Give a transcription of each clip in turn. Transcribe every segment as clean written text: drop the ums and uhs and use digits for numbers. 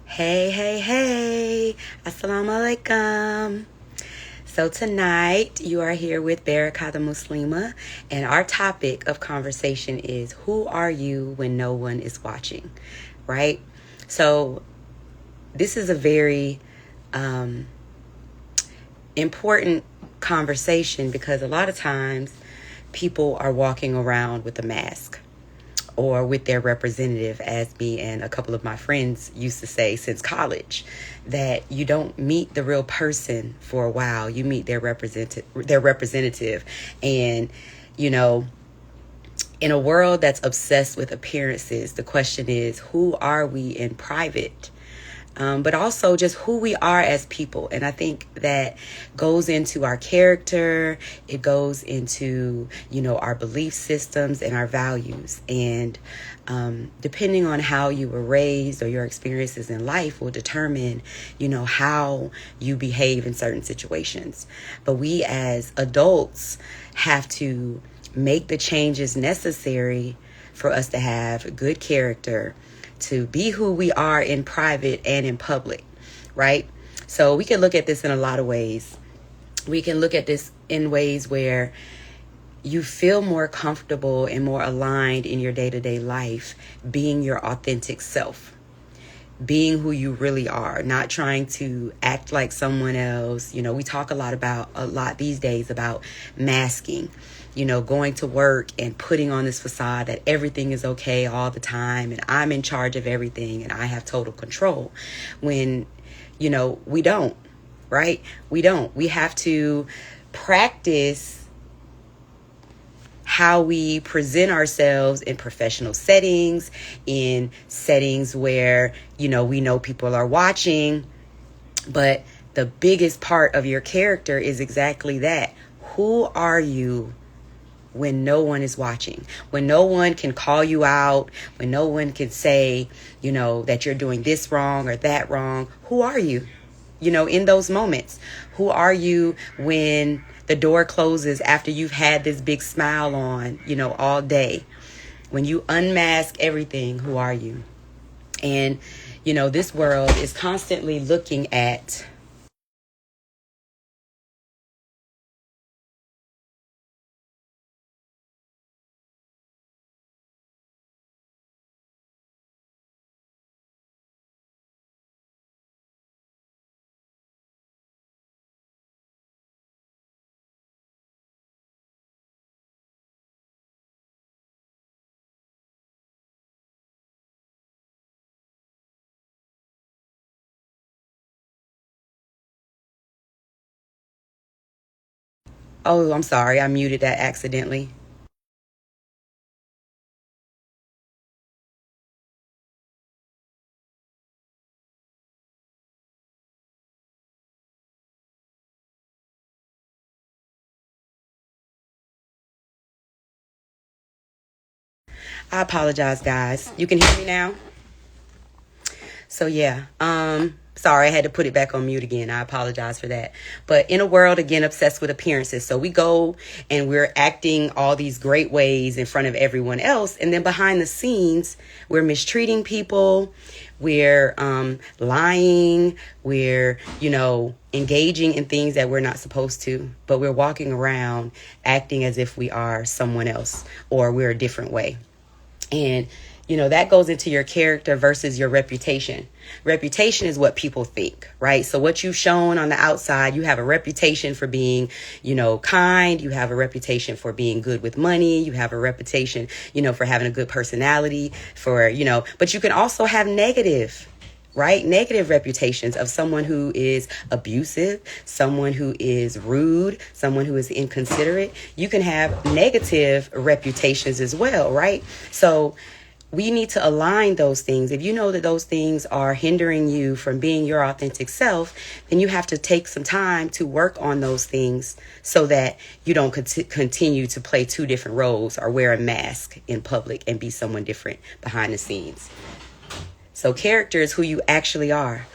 Hey, hey, hey. Assalamu alaikum. So tonight you are here with Baraka the Muslima, and our topic of conversation is who are you when no one is watching, right? So this is a very important conversation because a lot of times people are walking around with a mask or with their representative, as me and a couple of my friends used to say since college, that you don't meet the real person for a while. You meet their representative. And, you know, in a world that's obsessed with appearances, the question is, who are we in private? But also just who we are as people. And I think that goes into our character. It goes into, our belief systems and our values. And depending on how you were raised or your experiences in life will determine, how you behave in certain situations. But we as adults have to make the changes necessary for us to have good character, to be who we are in private and in public, right? So we can look at this in a lot of ways. We can look at this in ways where you feel more comfortable and more aligned in your day-to-day life, being your authentic self, being who you really are, not trying to act like someone else. We talk a lot these days about masking, going to work and putting on this facade that everything is okay all the time and I'm in charge of everything and I have total control when, we don't, right? We don't. We have to practice how we present ourselves in professional settings, in settings where, we know people are watching. But the biggest part of your character is exactly that. Who are you when no one is watching? When no one can call you out, when no one can say, that you're doing this wrong or that wrong. Who are you? In those moments, who are you when the door closes after you've had this big smile on, all day? When you unmask everything, who are you? And, this world is constantly looking at Oh, I'm sorry. I muted that accidentally. I apologize, guys. You can hear me now? So yeah, sorry, I had to put it back on mute again. I apologize for that. But in a world, again, obsessed with appearances. So we go and we're acting all these great ways in front of everyone else. And then behind the scenes, we're mistreating people. We're lying. We're, engaging in things that we're not supposed to. But we're walking around acting as if we are someone else or we're a different way. And, that goes into your character versus your reputation. Reputation is what people think, right? So what you've shown on the outside, you have a reputation for being, kind. You have a reputation for being good with money. You have a reputation, for having a good personality, but you can also have negative, right? Negative reputations of someone who is abusive, someone who is rude, someone who is inconsiderate. You can have negative reputations as well, right? So we need to align those things. If you know that those things are hindering you from being your authentic self, then you have to take some time to work on those things so that you don't continue to play two different roles or wear a mask in public and be someone different behind the scenes. So character is who you actually are.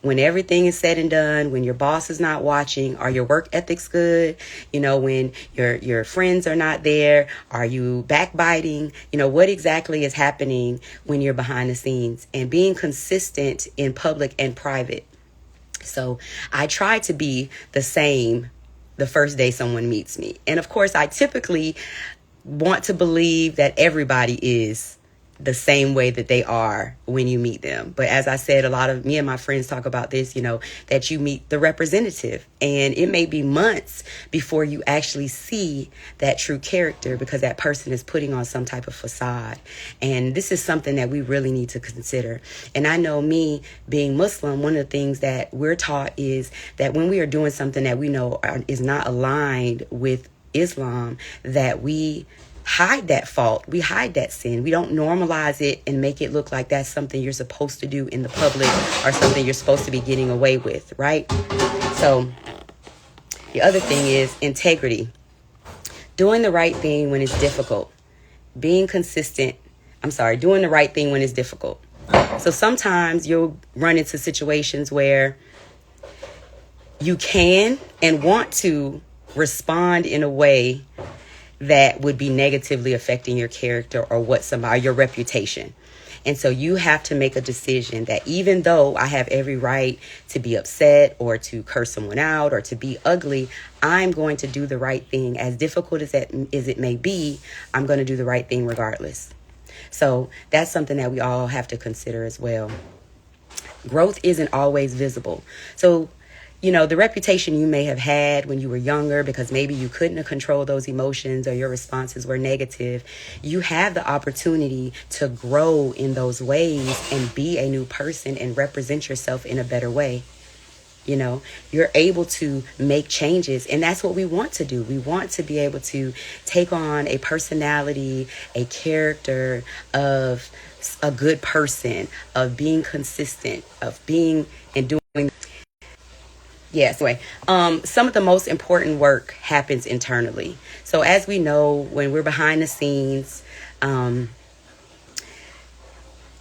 when everything is said and done, when your boss is not watching, are your work ethics good? You know, when your friends are not there, are you backbiting? You know, what exactly is happening when you're behind the scenes? And being consistent in public and private. So I try to be the same the first day someone meets me. And of course, I typically want to believe that everybody is the same way that they are when you meet them. But as I said, a lot of me and my friends talk about this, you know, that you meet the representative, and it may be months before you actually see that true character, because that person is putting on some type of facade. And this is something that we really need to consider. And I know, me being Muslim, one of the things that we're taught is that when we are doing something that we know is not aligned with Islam, that we hide that fault. We hide that sin. We don't normalize it and make it look like that's something you're supposed to do in the public or something you're supposed to be getting away with, right? So the other thing is integrity. Doing the right thing when it's difficult. Doing the right thing when it's difficult. So sometimes you'll run into situations where you can and want to respond in a way that would be negatively affecting your character or your reputation. And so you have to make a decision that even though I have every right to be upset or to curse someone out or to be ugly, I'm going to do the right thing. As difficult as it may be, I'm going to do the right thing regardless. So that's something that we all have to consider as well. Growth isn't always visible. So, you know, the reputation you may have had when you were younger, because maybe you couldn't control those emotions or your responses were negative, you have the opportunity to grow in those ways and be a new person and represent yourself in a better way. You know, you're able to make changes, and that's what we want to do. We want to be able to take on a personality, a character of a good person, of being consistent, of being and doing. Yes, anyway, some of the most important work happens internally. So as we know, when we're behind the scenes,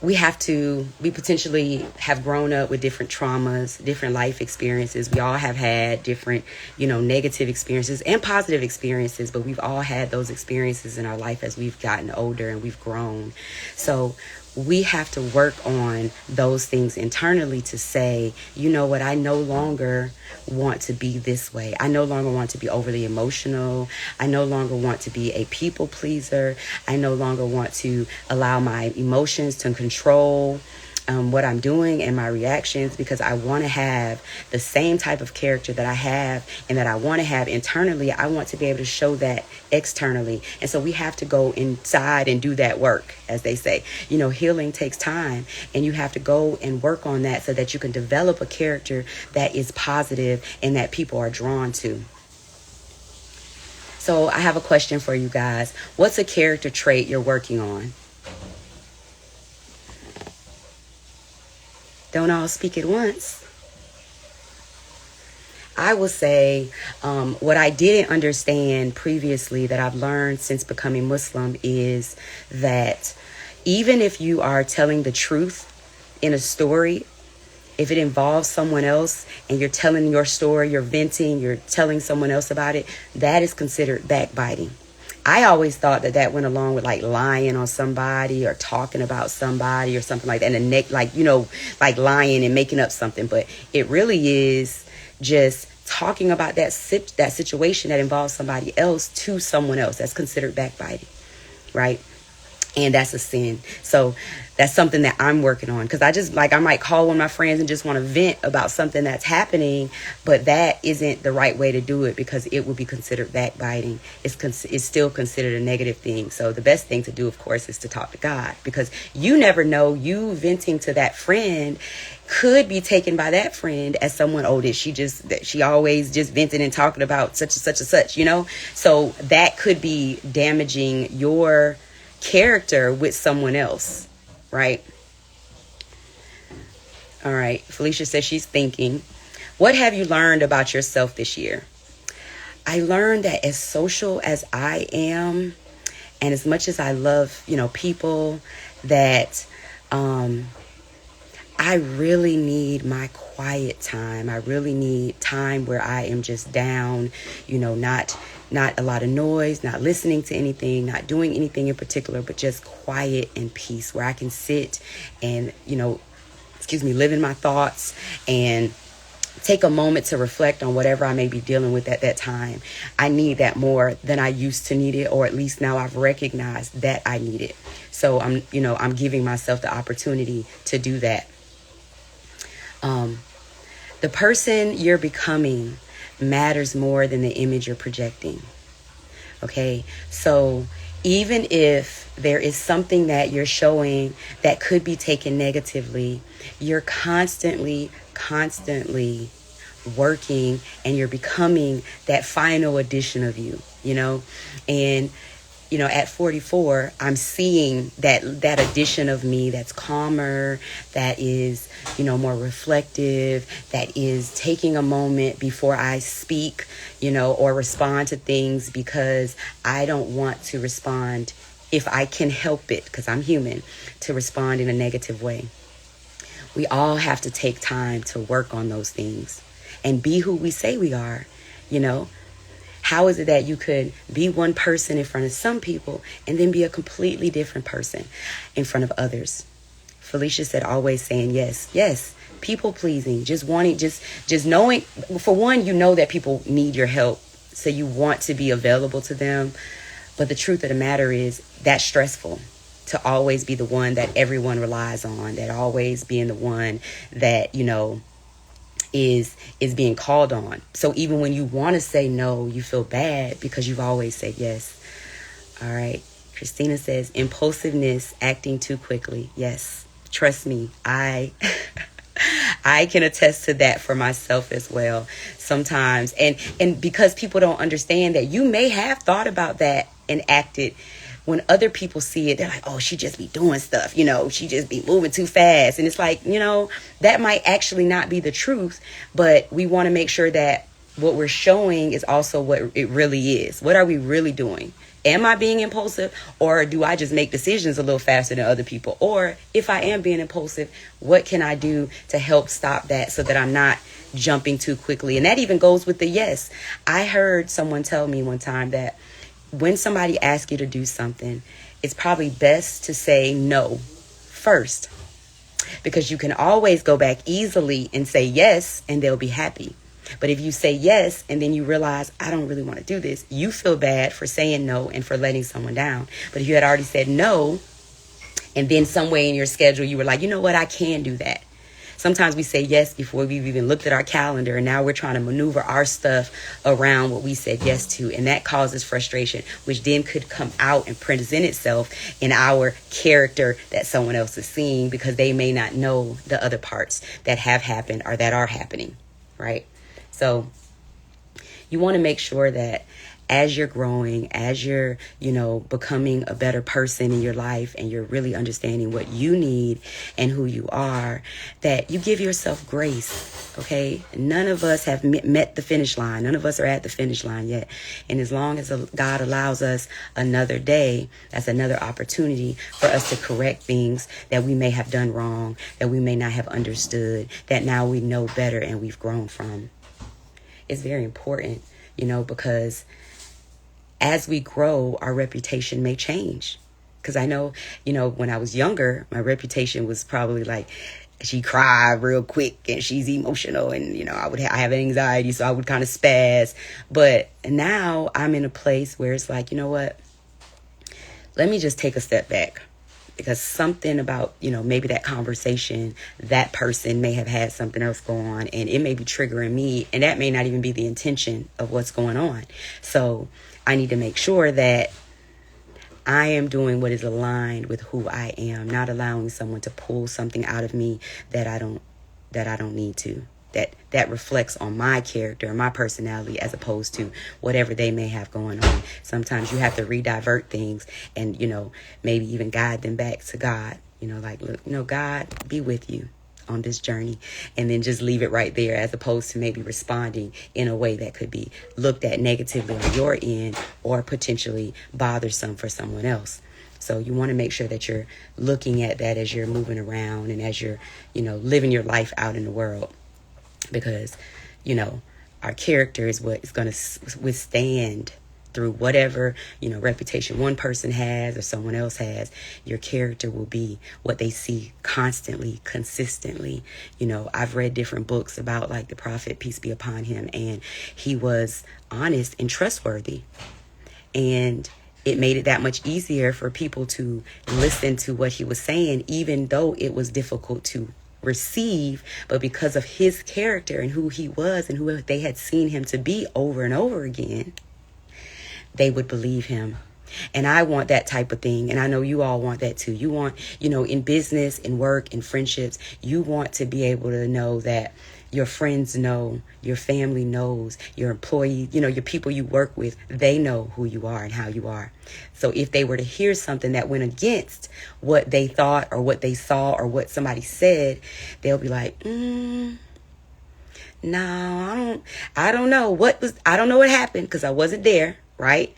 we potentially have grown up with different traumas, different life experiences. We all have had different, negative experiences and positive experiences, but we've all had those experiences in our life as we've gotten older and we've grown. So we have to work on those things internally to say, you know what, I no longer want to be this way. I no longer want to be overly emotional. I no longer want to be a people pleaser. I no longer want to allow my emotions to control what I'm doing and my reactions, because I want to have the same type of character that I have and that I want to have internally. I want to be able to show that externally. And so we have to go inside and do that work, as they say. Healing takes time, and you have to go and work on that so that you can develop a character that is positive and that people are drawn to. So I have a question for you guys. What's a character trait you're working on? Don't all speak at once. I will say what I didn't understand previously that I've learned since becoming Muslim is that even if you are telling the truth in a story, if it involves someone else and you're telling your story, you're venting, you're telling someone else about it, that is considered backbiting. I always thought that went along with like lying on somebody or talking about somebody or something like that. And like lying and making up something. But it really is just talking about that situation that involves somebody else to someone else. That's considered backbiting, right? And that's a sin. So that's something that I'm working on, because I might call one of my friends and just want to vent about something that's happening, but that isn't the right way to do it, because it would be considered backbiting. It's still considered a negative thing. So the best thing to do, of course, is to talk to God, because you never know, you venting to that friend could be taken by that friend as someone, she always just venting and talking about such and such and such, So that could be damaging your character with someone else, right? All right. Felicia says she's thinking. What have you learned about yourself this year? I learned that as social as I am, and as much as I love, people, that I really need my quiet time. I really need time where I am just down, not a lot of noise, not listening to anything, not doing anything in particular, but just quiet and peace where I can sit and, live in my thoughts and take a moment to reflect on whatever I may be dealing with at that time. I need that more than I used to need it, or at least now I've recognized that I need it. So I'm giving myself the opportunity to do that. The person you're becoming matters more than the image you're projecting. Okay, so even if there is something that you're showing that could be taken negatively, you're constantly working and you're becoming that final edition of you, and at 44, I'm seeing that edition of me that's calmer, that is, more reflective, that is taking a moment before I speak, or respond to things, because I don't want to respond, if I can help it, because I'm human, to respond in a negative way. We all have to take time to work on those things and be who we say we are, How is it that you could be one person in front of some people and then be a completely different person in front of others? Felicia said, always saying yes. Yes. People pleasing, just wanting, just knowing, for one, that people need your help. So you want to be available to them. But the truth of the matter is that's stressful, to always be the one that everyone relies on, that always being the one that, is being called on. So even when you want to say no, you feel bad because you've always said yes. All right. Christina says, impulsiveness, acting too quickly. Yes. Trust me, I can attest to that for myself as well sometimes. And because people don't understand that you may have thought about that and acted, when other people see it, they're like, oh, she just be doing stuff, she just be moving too fast. And it's like, that might actually not be the truth, but we want to make sure that what we're showing is also what it really is. What are we really doing? Am I being impulsive, or do I just make decisions a little faster than other people? Or if I am being impulsive, what can I do to help stop that so that I'm not jumping too quickly? And that even goes with the yes. I heard someone tell me one time that when somebody asks you to do something, it's probably best to say no first, because you can always go back easily and say yes and they'll be happy. But if you say yes and then you realize, I don't really want to do this, you feel bad for saying no and for letting someone down. But if you had already said no, and then some way in your schedule you were like, you know what, I can do that. Sometimes we say yes before we've even looked at our calendar, and now we're trying to maneuver our stuff around what we said yes to. And that causes frustration, which then could come out and present itself in our character that someone else is seeing, because they may not know the other parts that have happened or that are happening, right? So you want to make sure that as you're growing, as you're, becoming a better person in your life, and you're really understanding what you need and who you are, that you give yourself grace, okay? None of us have met the finish line. None of us are at the finish line yet. And as long as God allows us another day, that's another opportunity for us to correct things that we may have done wrong, that we may not have understood, that now we know better and we've grown from. It's very important, because as we grow, our reputation may change. Because I know, when I was younger, my reputation was probably like, she cried real quick and she's emotional, and, I have anxiety, so I would kind of spaz. But now I'm in a place where it's like, you know what? Let me just take a step back. Because something about, maybe that conversation, that person may have had something else go on, and it may be triggering me, and that may not even be the intention of what's going on. So I need to make sure that I am doing what is aligned with who I am, not allowing someone to pull something out of me that I don't need to. That reflects on my character, my personality, as opposed to whatever they may have going on. Sometimes you have to redivert things and, maybe even guide them back to God. Like, look, God, be with you on this journey, and then just leave it right there, as opposed to maybe responding in a way that could be looked at negatively on your end or potentially bothersome for someone else. So you want to make sure that you're looking at that as you're moving around and as you're, living your life out in the world. Because, our character is what is going to withstand through whatever, reputation one person has or someone else has. Your character will be what they see constantly, consistently. I've read different books about like the prophet, peace be upon him, and he was honest and trustworthy. And it made it that much easier for people to listen to what he was saying, even though it was difficult to receive. But because of his character and who he was and who they had seen him to be over and over again, they would believe him. And I want that type of thing. And I know you all want that too. You want, in business, in work, in friendships, you want to be able to know that your friends know, your family knows, your employees, your people you work with, they know who you are and how you are. So if they were to hear something that went against what they thought or what they saw or what somebody said, they'll be like, no, I don't know. I don't know what happened because I wasn't there, right?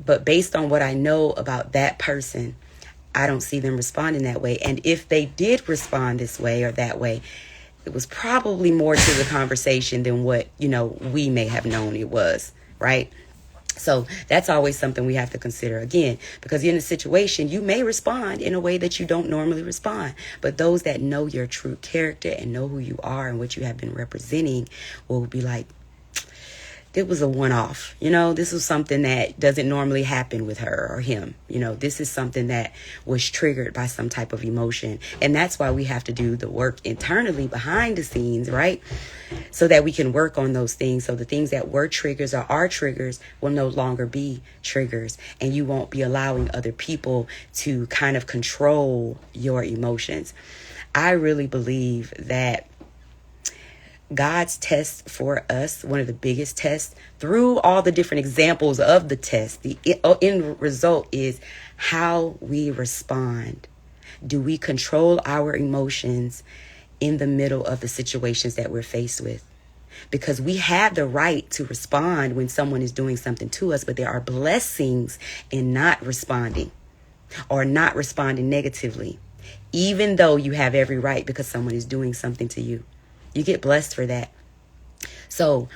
But based on what I know about that person, I don't see them responding that way. And if they did respond this way or that way, it was probably more to the conversation than what, we may have known it was, right? So that's always something we have to consider again, because in a situation, you may respond in a way that you don't normally respond. But those that know your true character and know who you are and what you have been representing will be like, it was a one-off. This was something that doesn't normally happen with her or him. This is something that was triggered by some type of emotion. And that's why we have to do the work internally behind the scenes, right? So that we can work on those things. So the things that were triggers or are triggers will no longer be triggers. And you won't be allowing other people to kind of control your emotions. I really believe that God's test for us, one of the biggest tests, through all the different examples of the test, the end result is how we respond. Do we control our emotions in the middle of the situations that we're faced with? Because we have the right to respond when someone is doing something to us, but there are blessings in not responding or not responding negatively, even though you have every right because someone is doing something to you. You get blessed for that. So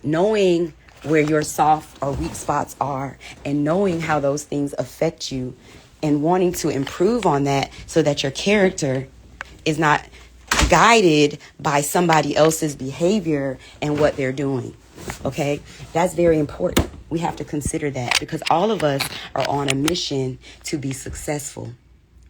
knowing where your soft or weak spots are and knowing how those things affect you and wanting to improve on that so that your character is not guided by somebody else's behavior and what they're doing. Okay? That's very important. We have to consider that because all of us are on a mission to be successful,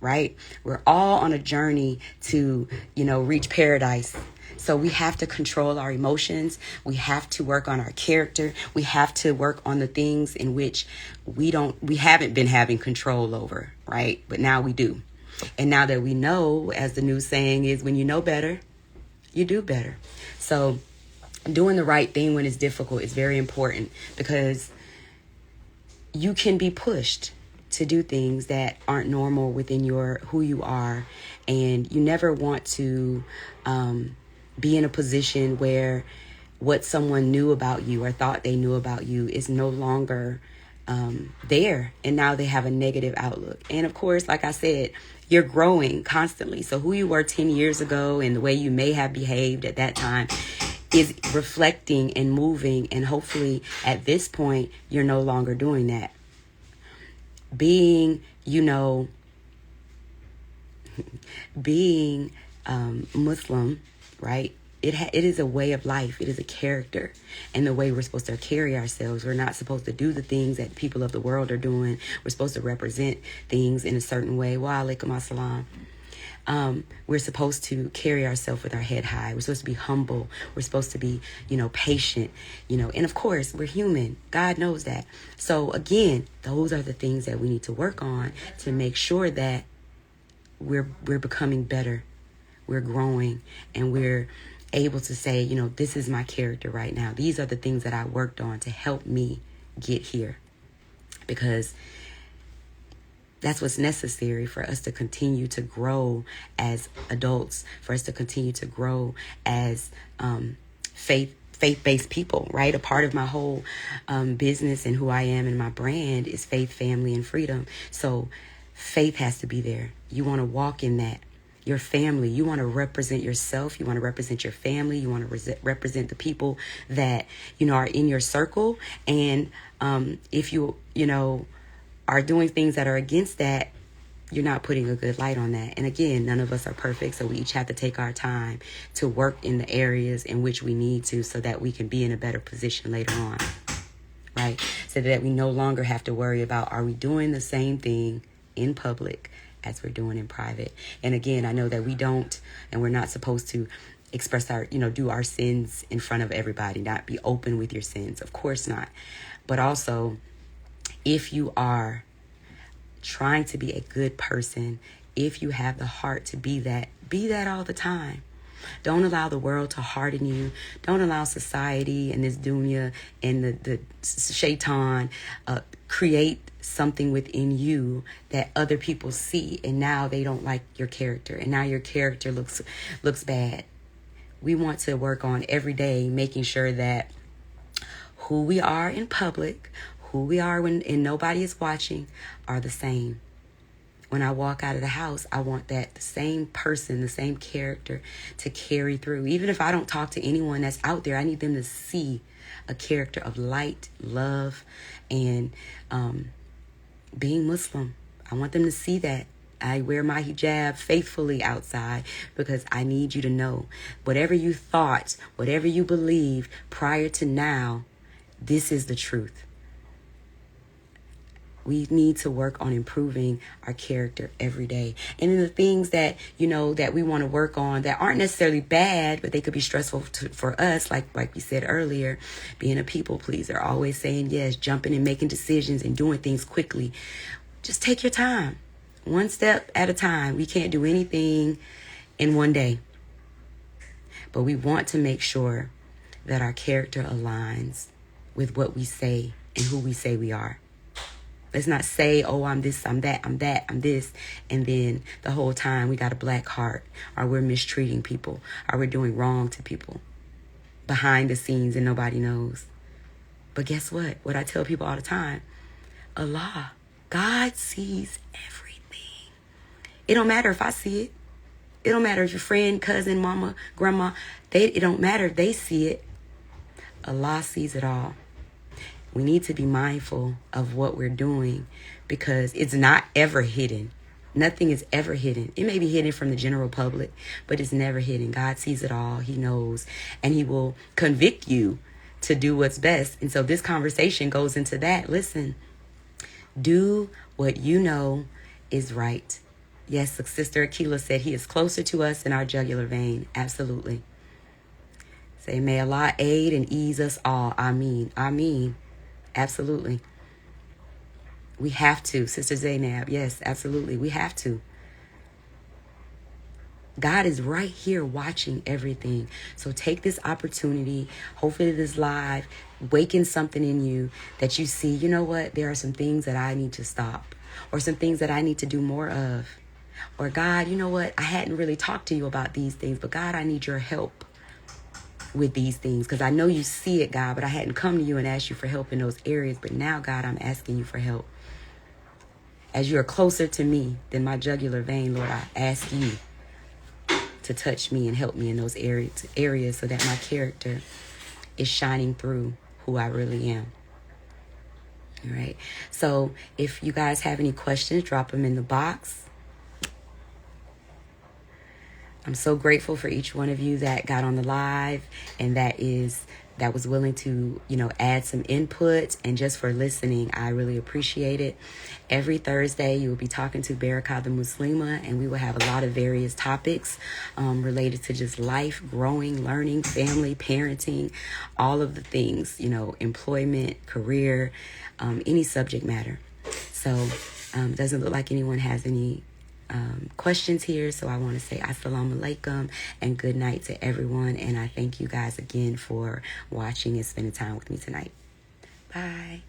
right? We're all on a journey to, reach paradise. So we have to control our emotions. We have to work on our character. We have to work on the things in which we haven't been having control over, right? But now we do. And now that we know, as the new saying is, when you know better, you do better. So doing the right thing when it's difficult is very important because you can be pushed to do things that aren't normal within who you are. And you never want to be in a position where what someone knew about you or thought they knew about you is no longer there. And now they have a negative outlook. And of course, like I said, you're growing constantly. So who you were 10 years ago and the way you may have behaved at that time is reflecting and moving. And hopefully at this point, you're no longer doing that. Being Muslim, right? It is a way of life. It is a character and the way we're supposed to carry ourselves. We're not supposed to do the things that people of the world are doing. We're supposed to represent things in a certain way. Wa alaikum assalam. We're supposed to carry ourselves with our head high. We're supposed to be humble. We're supposed to be, patient, and of course we're human. God knows that. So again, those are the things that we need to work on to make sure that we're becoming better. We're growing and we're able to say, this is my character right now. These are the things that I worked on to help me get here. Because that's what's necessary for us to continue to grow as adults, for us to continue to grow as faith-based people, right? A part of my whole business and who I am and my brand is faith, family, and freedom. So Faith has to be there. You want to walk in that. Your family, you want to represent yourself. You want to represent your family. You want to represent the people that, are in your circle. And if you are doing things that are against that, you're not putting a good light on that. And again, none of us are perfect. So we each have to take our time to work in the areas in which we need to, so that we can be in a better position later on. Right? So that we no longer have to worry about, are we doing the same thing in public as we're doing in private? And again, I know that we don't, and we're not supposed to express our, do our sins in front of everybody, not be open with your sins. Of course not. But also, if you are trying to be a good person, if you have the heart to be that all the time. Don't allow the world to harden you. Don't allow society and this dunya and the shaitan create something within you that other people see, and now they don't like your character, and now your character looks bad. We want to work on every day making sure that who we are in public, who we are when and nobody is watching, are the same. When I walk out of the house, I want that the same person, the same character to carry through. Even if I don't talk to anyone that's out there, I need them to see a character of light, love, and being Muslim. I want them to see that. I wear my hijab faithfully outside because I need you to know whatever you thought, whatever you believed prior to now, this is the truth. We need to work on improving our character every day. And in the things that, that we want to work on that aren't necessarily bad, but they could be stressful for us, like we said earlier, being a people pleaser, always saying yes, jumping and making decisions and doing things quickly. Just take your time, one step at a time. We can't do anything in one day. But we want to make sure that our character aligns with what we say and who we say we are. Let's not say, oh, I'm this, I'm that, I'm that, I'm this. And then the whole time we got a black heart, or we're mistreating people, or we're doing wrong to people behind the scenes and nobody knows. But guess what? What I tell people all the time, Allah, God sees everything. It don't matter if I see it. It don't matter if your friend, cousin, mama, grandma, it don't matter. They see it. Allah sees it all. We need to be mindful of what we're doing because it's not ever hidden. Nothing is ever hidden. It may be hidden from the general public, but it's never hidden. God sees it all. He knows, and he will convict you to do what's best. And so this conversation goes into that. Listen, do what you know is right. Yes, Sister Akila said he is closer to us than our jugular vein. Absolutely. Say, may Allah aid and ease us all. Ameen. Ameen. Absolutely. We have to. Sister Zainab, yes, absolutely. We have to. God is right here watching everything. So take this opportunity. Hopefully this live waken something in you that you see, you know what? There are some things that I need to stop, or some things that I need to do more of. Or God, you know what? I hadn't really talked to you about these things, but God, I need your help with these things, because I know you see it, God, but I hadn't come to you and asked you for help in those areas. But now, God, I'm asking you for help. As you are closer to me than my jugular vein, Lord, I ask you to touch me and help me in those areas so that my character is shining through who I really am. All right. So if you guys have any questions, drop them in the box. I'm so grateful for each one of you that got on the live and that was willing to, add some input, and just for listening. I really appreciate it. Every Thursday, you will be talking to Baraka the Muslima, and we will have a lot of various topics related to just life, growing, learning, family, parenting, all of the things, employment, career, any subject matter. So doesn't look like anyone has any questions here, so I want to say assalamu alaikum and good night to everyone, and I thank you guys again for watching and spending time with me tonight. Bye.